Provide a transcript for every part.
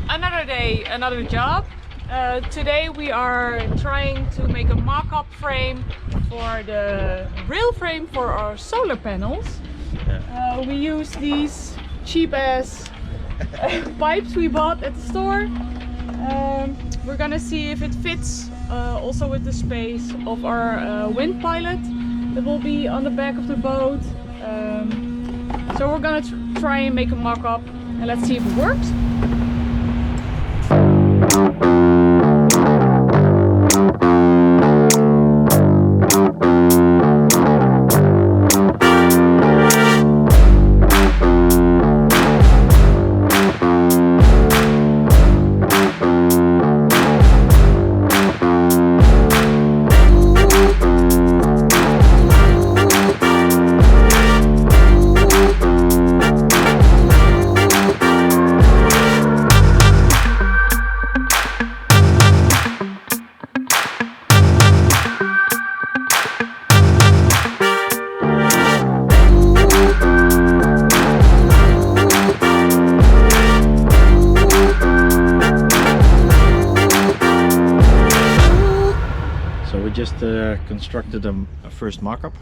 Another day, another job. Today we are trying to make a mock-up frame for the rail frame for our solar panels. We use these cheap ass pipes we bought at the store. We're gonna see if it fits also with the space of our wind pilot that will be on the back of the boat. So we're gonna try and make a mock-up and let's see if it works. Just constructed a first mock-up.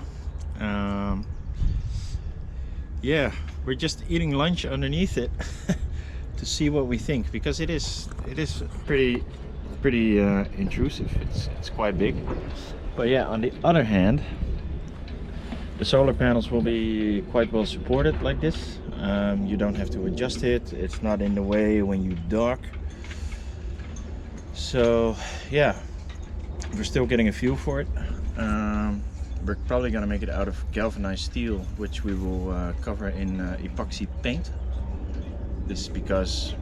Yeah, we're just eating lunch underneath it to see what we think, because it is pretty intrusive. It's quite big. But yeah, on the other hand, the solar panels will be quite well supported like this. You don't have to adjust it. It's not in the way when you dock. So yeah. We're still getting a feel for it. We're probably gonna make it out of galvanized steel, which we will cover in epoxy paint. This is because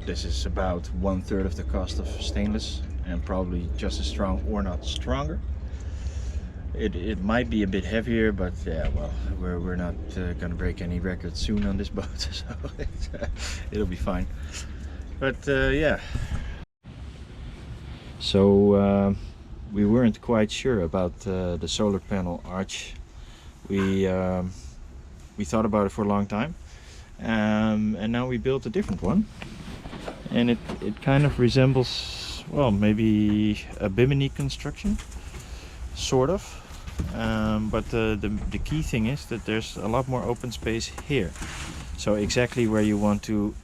this is about 1/3 of the cost of stainless and probably just as strong or not stronger. It might be a bit heavier, but yeah, well, we're not gonna break any records soon on this boat, so it'll be fine. But yeah. So we weren't quite sure about the solar panel arch. We thought about it for a long time, and now we built a different one, and it kind of resembles, well, maybe a bimini construction, sort of. But the key thing is that there's a lot more open space here, so exactly where you want to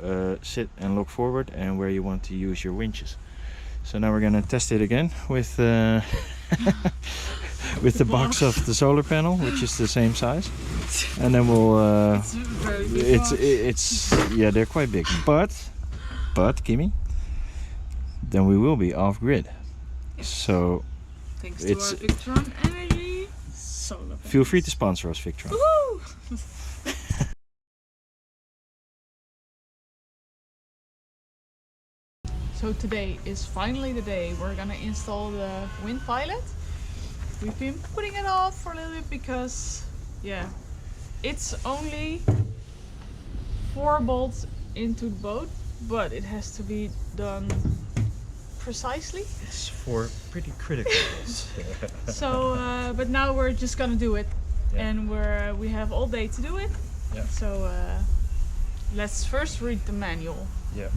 sit and look forward, and where you want to use your winches. So now we're gonna test it again with with the box of the solar panel, which is the same size, and then we'll. It's yeah, they're quite big, but Kimmy, then we will be off grid. So thanks to our Victron Energy solar panels. Feel free to sponsor us, Victron. So today is finally the day we're gonna install the wind pilot. We've been putting it off for a little bit because, yeah, it's only 4 bolts into the boat, but it has to be done precisely. It's 4 pretty critical bolts. So, but now we're just gonna do it, yeah. And we have all day to do it. Yeah. So let's first read the manual. Yeah.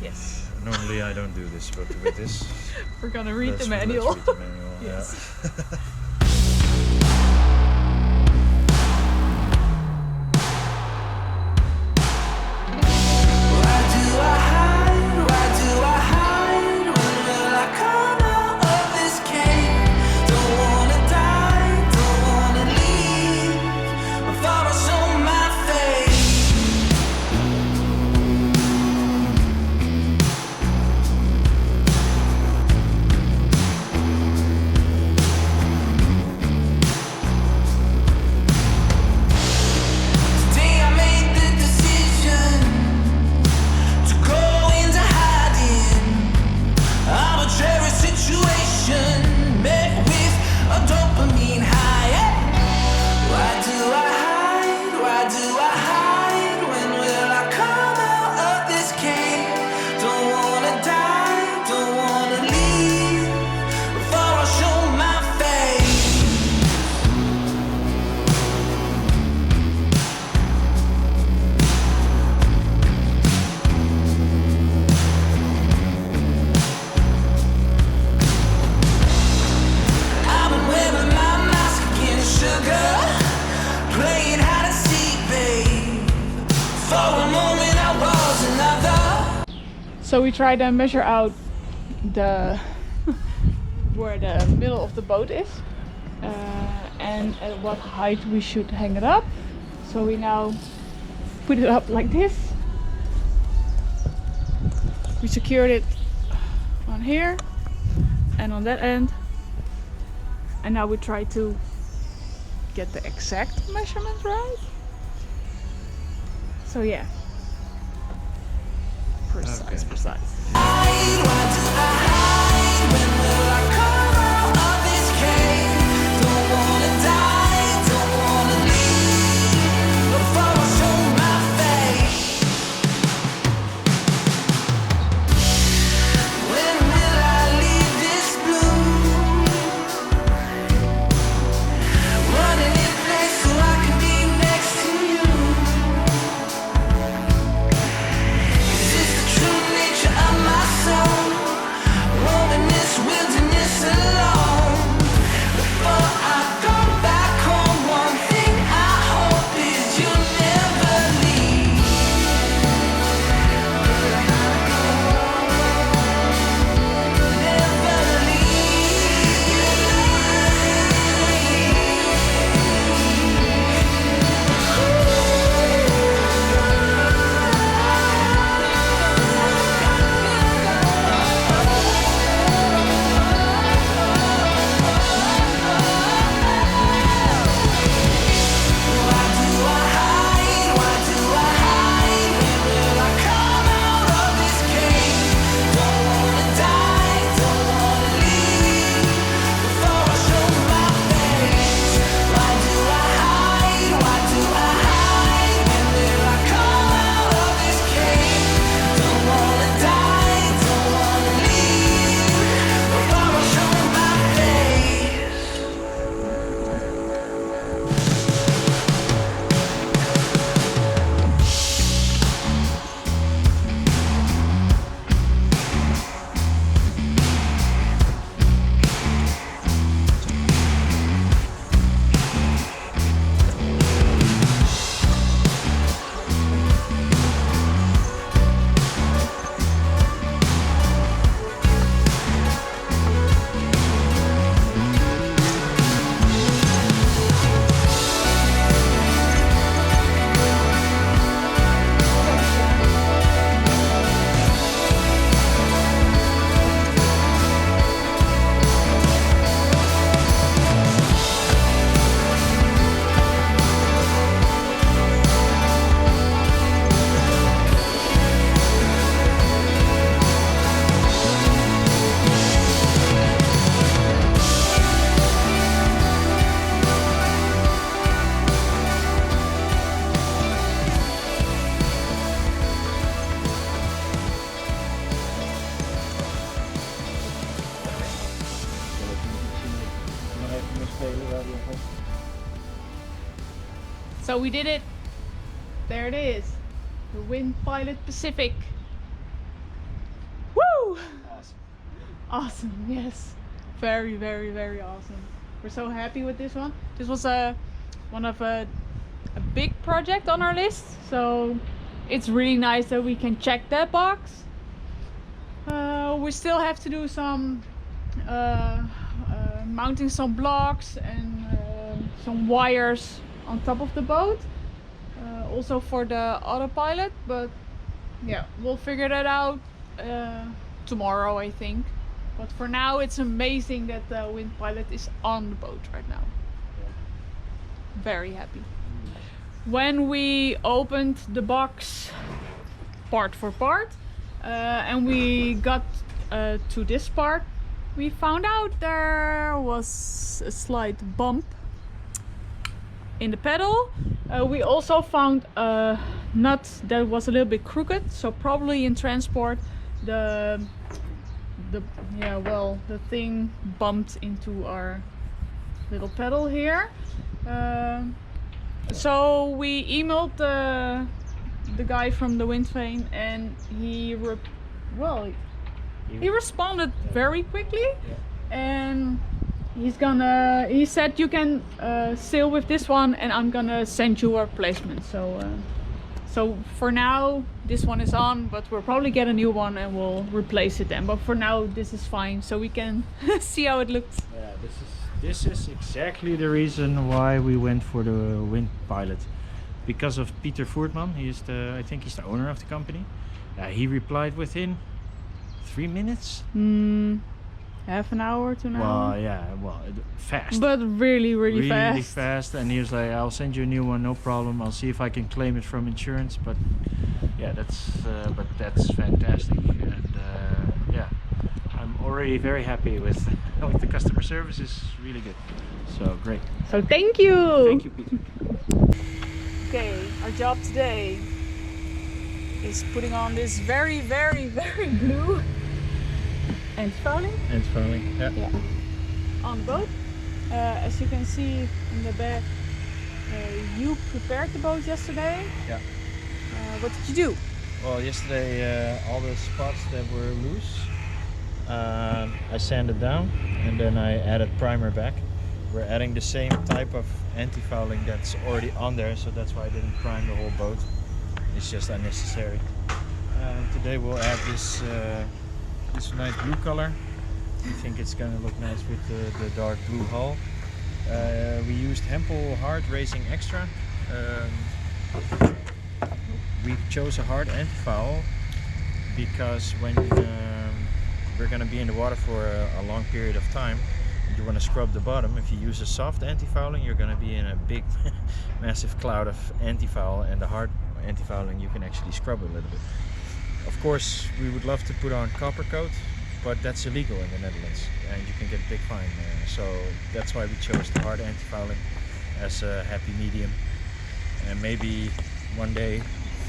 Yes. Normally I don't do this, but with this, we're gonna read the manual. Let's read the manual. Yes. Yeah. So we try to measure out the where the middle of the boat is and at what height we should hang it up. So we now put it up like this. We secured it on here and on that end, and now we try to get the exact measurements right. So yeah, precise, precise. So we did it. There it is. The Wind Pilot Pacific. Woo! Awesome. Awesome, yes. Very, very, very awesome. We're so happy with this one. This was one of a big project on our list. So it's really nice that we can check that box. We still have to do some mounting some blocks and some wires on top of the boat, also for the autopilot, but yeah, we'll figure that out tomorrow, I think. But for now, it's amazing that the Wind Pilot is on the boat right now. Very happy. When we opened the box part for part and we got to this part, we found out there was a slight bump in the pedal. We also found a nut that was a little bit crooked, so probably in transport the thing bumped into our little pedal here. So we emailed the guy from the wind vane, and he responded very quickly, and he said you can sail with this one, and I'm gonna send you a replacement. So So for now this one is on, but we'll probably get a new one and we'll replace it then. But for now this is fine, so we can see how it looks. Yeah, this is exactly the reason why we went for the wind pilot. Because of Peter Voertman, I think he's the owner of the company. He replied within 3 minutes. Half an hour to an hour. Well, yeah, fast. But really fast. Really fast, and he was like, "I'll send you a new one, no problem. I'll see if I can claim it from insurance." But yeah, that's fantastic, and yeah, I'm already very happy with the customer service is really good. So great. So thank you. Thank you, Peter. Okay, our job today is putting on this very blue antifouling. Antifouling, yeah. On the boat. As you can see in the back, you prepared the boat yesterday. Yeah. What did you do? Well, yesterday all the spots that were loose, I sanded down, and then I added primer back. We're adding the same type of anti-fouling that's already on there, so that's why I didn't prime the whole boat. It's just unnecessary. Today we'll add this nice blue color. We think it's going to look nice with the dark blue hull. We used Hempel Hard Racing Extra. We chose a hard anti-foul because when we're going to be in the water for a long period of time, you want to scrub the bottom. If you use a soft anti-fouling, you're going to be in a big massive cloud of anti-foul, and the hard anti-fouling you can actually scrub a little bit. Of course, we would love to put on copper coat, but that's illegal in the Netherlands and you can get a big fine. So that's why we chose the hard anti-fouling as a happy medium, and maybe one day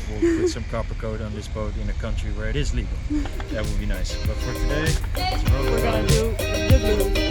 we'll put some copper coat on this boat in a country where it is legal. That would be nice. But for today, we're gonna do the blue.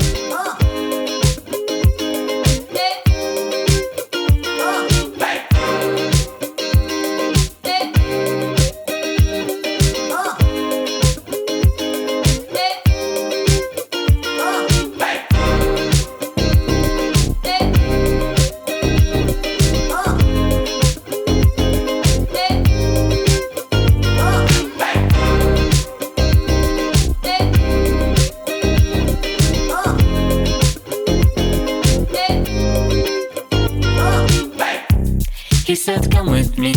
He said, come with me,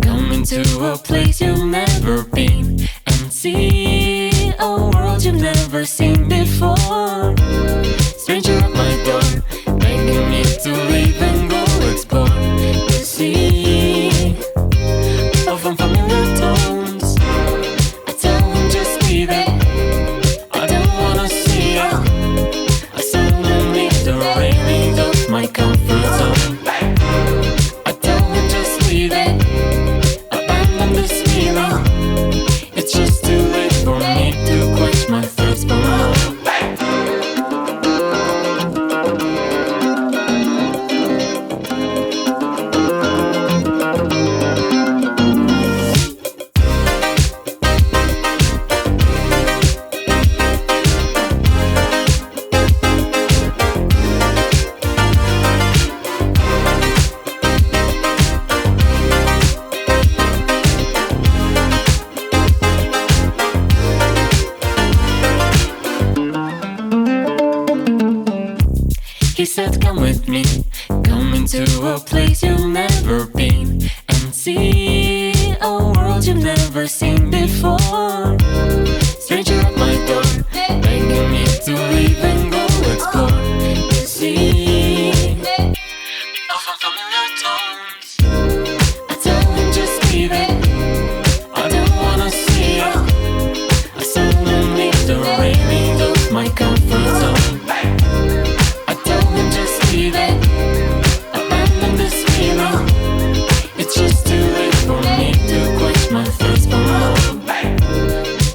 come into a place you've never been, and see a world you've never seen before. Stranger at my door, begging me to leave and go explore the sea of unfamiliar tones. I tell him just leave it, I don't wanna see it. I suddenly the railings of my comfort zone. Abandon this feeling. It's just too late for me to quench my thirst for more. He said, come with me, come into a place you've never been, and see a world you've never seen before. Stranger at my door, begging me to leave and go explore the sea of unfamiliar tones. I tell him just leave it, I don't wanna see it. I suddenly leave the railings of my comfort zone. Abandon this feeling. It's just too late for me to quench my thirst for more.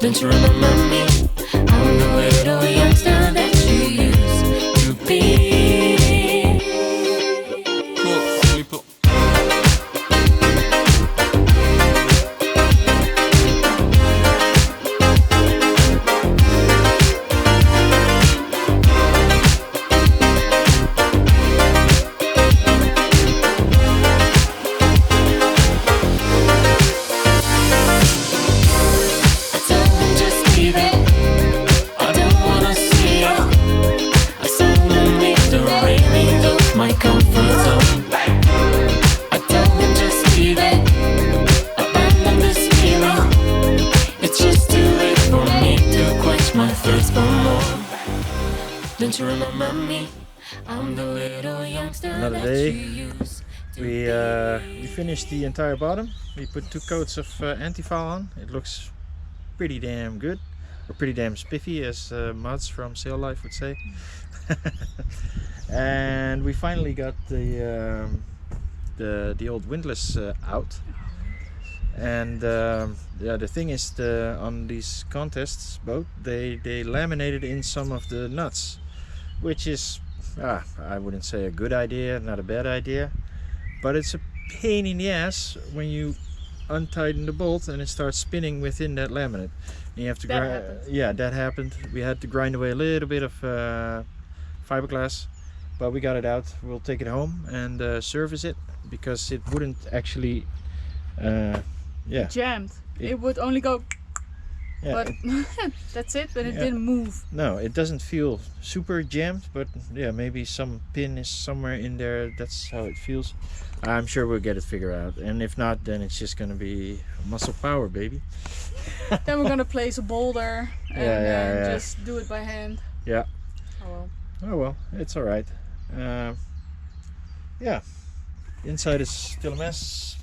Don't you remember me? I'm the little youngster that you used to be. Cool, people. Don't you remember me? I'm the little youngster Another that day. you used to We finished the entire bottom. We put 2 coats of Antifoul on. It looks pretty damn good, or pretty damn spiffy, as Mads from Sail Life would say. And we finally got the old windlass out. And yeah, the thing is, on these contests boat, they laminated in some of the nuts, which is I wouldn't say a good idea, not a bad idea, but it's a pain in the ass when you untighten the bolt and it starts spinning within that laminate. And you have to that happened. We had to grind away a little bit of fiberglass, but we got it out. We'll take it home and service it, because it wouldn't actually jammed. It would only go, but that's it, but it didn't move. No, it doesn't feel super jammed, but yeah, maybe some pin is somewhere in there. That's how it feels. I'm sure we'll get it figured out, and if not, then it's just gonna be muscle power, baby. Then we're gonna place a boulder and just do it by hand. Yeah. Oh well. Oh well, it's all right. Yeah, inside is still a mess.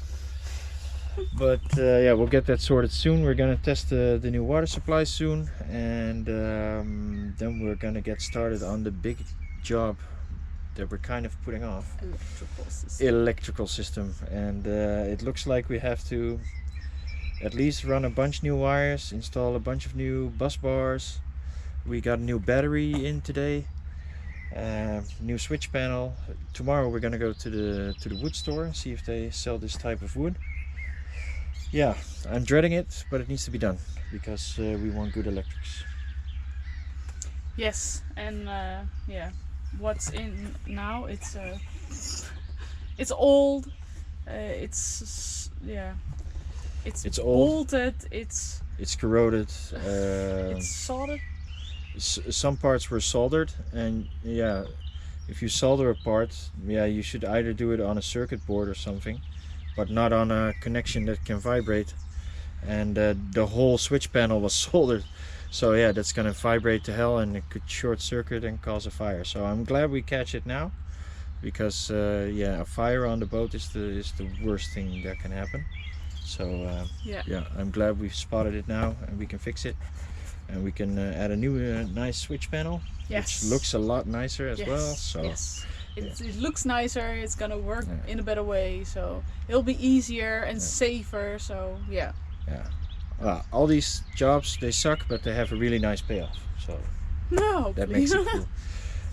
But yeah, we'll get that sorted soon. We're gonna test the new water supply soon, and then we're gonna get started on the big job that we're kind of putting off. Electrical system. And it looks like we have to at least run a bunch new wires, install a bunch of new bus bars. We got a new battery in today, new switch panel. Tomorrow we're gonna go to the wood store and see if they sell this type of wood. Yeah, I'm dreading it, but it needs to be done, because we want good electrics. Yes, and yeah, what's in now? It's old. It's old. bolted. It's corroded. It's soldered. Some parts were soldered, and yeah, if you solder a part, yeah, you should either do it on a circuit board or something, but not on a connection that can vibrate. And the whole switch panel was soldered, so yeah, that's gonna vibrate to hell, and it could short circuit and cause a fire. So I'm glad we catch it now, because yeah, a fire on the boat is the worst thing that can happen. So yeah, I'm glad we've spotted it now, and we can fix it, and we can add a new nice switch panel, which looks a lot nicer as well. So it looks nicer, it's gonna work in a better way, so it'll be easier and safer. So yeah. All these jobs, they suck, but they have a really nice payoff, so that makes it cool.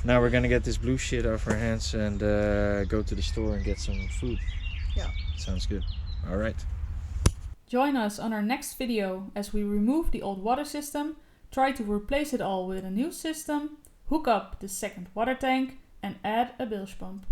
Now we're gonna get this blue shit off our hands and go to the store and get some food. Yeah, sounds good. All right, join us on our next video as we remove the old water system, try to replace it all with a new system, hook up the second water tank, and add a bilge pump.